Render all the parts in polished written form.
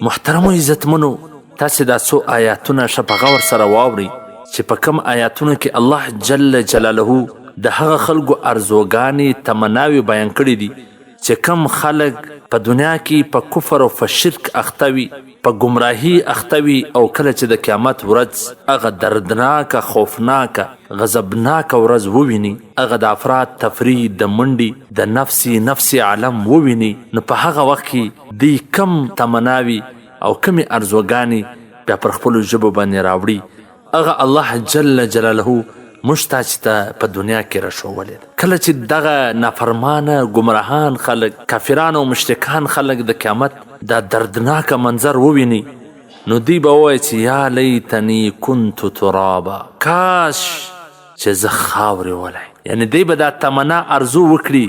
محترمو عزتمنو، تاسې دا څو آیاتونه ښه په غور سره واورئ چې په کوم آیاتونو کې الله جل جلاله د هغه خلکو ارزوګانې تمناوې بیان کړي دي چې کم خلک په دنیا کې په کفر او په شرک اخته وي، په ګمراهي اخته وي، او کله چې د قیامت ورځ هغه دردناکه خوفناکه غضبناکه ورځ وویني، هغه د افراد تفریح د منډې د نفسي عالم وویني، نو په هغه وخت کې دوی کم تمناوي او کمې ارزوګانې بیا پر خپلو ژبو باندې راوړي، هغه الله جل جلاله موږ تاسې ته په دنیا کې راښولی ده. کله چې دغه نافرمانه ګمراهان خلک، کافران او مشرکان خلک د قیامت دا دردناکه منظر وویني، نو دوی به ووایي چې یا لیتنی کنت ترابا، کاش چې زه خاورې ولی. یعنې دوی به دا تمنا ارزو وکړي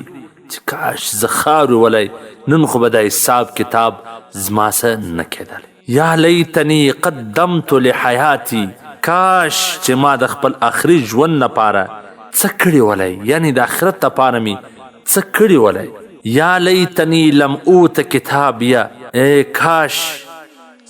چې کاش زه خاورې ولی، نن خو به دا حساب کتاب زما سه نه کېدلی. یا لیتنی قدمت لحیاتی، کاش چې ما د خپل آخري ژوند لپاره څه کړي ولی، یعنی د آخرت لپاره مې څه کړي ولی. یا لیتنی لم اوت کتابیه، کاش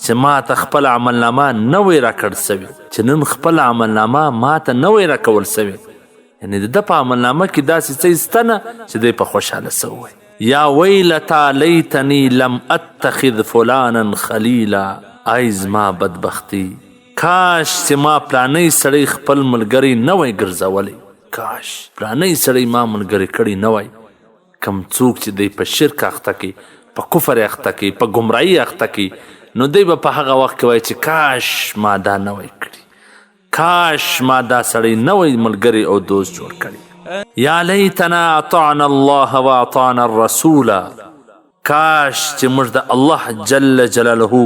چې ما ته خپل عملنامه نه وی راکړل سوي، چې نن خپل عملنامه ما ته نه وی راکول سوي، یعنی د ده په عملنامه کې داسې څه شته نه چې دی په خوشحاله سوی. یا ویلتا لیتنی لم اتخذ فلانا خلیلا، ای زما بدبختی، کاش چې ما پلانی سړی خپل ملګری نه وی ګرځولی، کاش پلانی سړی ما ملګری کړی نه وی. کم څوک چې دی په شرک اخته کی، په کفر اخته کی، په ګمراهي اخته کی، نو دی به په هغه وخت کې وایي چې کاش ما دا نه وی کړي، کاش ما دا سړی نه وی ملګری او دوست جوړ کړي. یا لیتنا اطعنا الله واطعنا الرسول، کاش چې موږ د الله جل جلاله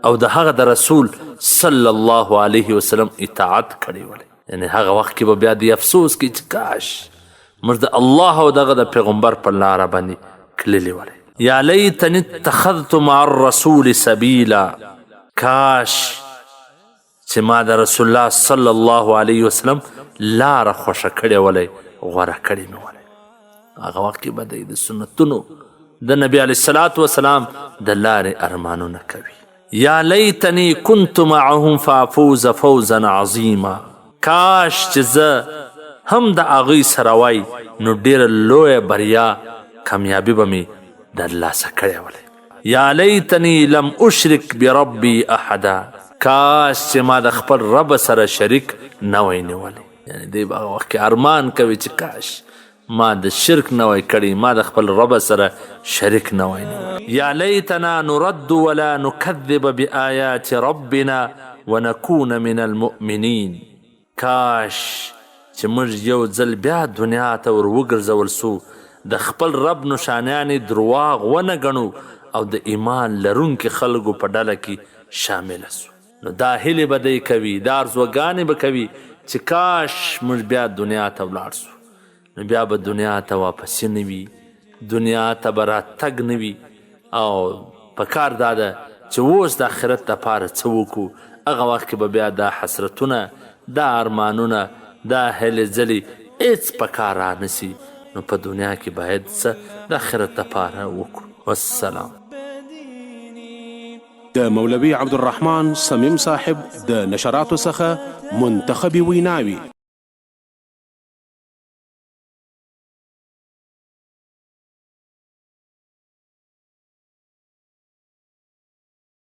او د هغه د رسول صلی الله علیه وسلم اطاعت کړی ولی. یعنی هغه وخت کې به بیا دی افسوس کوي چې کاش موږ د الله او دغه د پیغمبر په لاره باندې تللی ولی. یا لیتنی اتخذت مع الرسول سبیلا، کاش چې ما د رسول الله صلی الله علیه وسلم لاره خوښه کړې ولی، غوره کړې مې ولی. هغه وخت کې به دی د سنتونو د نبی علیه الصلاة وسلام د لارې ارمانونه کوي. یا لیتنی کنت معهم فافوز فوزا عظیما، کاش چې زه هم د هغوی سره وای نو ډیره لویه بریا کامیابي به مې ترلاسه کړې ولی. یا لیتنی لم اشرک بربی احدا، کاش چې ما د خپل رب سره شریک نه وای نیولی. یعنی دی به هغه وخت کې ارمان کوي چې کاش ما د شرک نه وای کړی، ما د خپل رب سره شریک نه وای نیولی. یا لیتنا نرد ولا نکذب بآیات ربنا ونکون من المؤمنین، کاش چې موږ یو ځل بیا دنیا ته ور وګرځول سو، د خپل رب نشانیانې درواغ ونه ګڼو او د ایمان لرونکي خلکو په ډله کې شامله سو. نو دا هیلې به دی کوي، دا ارزوګانې به کوي چې کاش موږ بیا دنیا ته ولاړ سو، نو بیا به دنیا ته واپسې نه وي، دنیا ته به راتګ نه وي، او په کار دا ده چې اوس د آخرت دپاره څه وکړو. هغه وخت کې به بیا دا حسرتونه، دا ارمانونه، دا هلې ځلې هېڅ په کار رانسي، نو په دنیا کې باید څه د آخرت دپاره وکړو. والسلام. د مولوي عبدالرحمن صمیم صاحب د نشراتو څخه منتخبي ویناوي.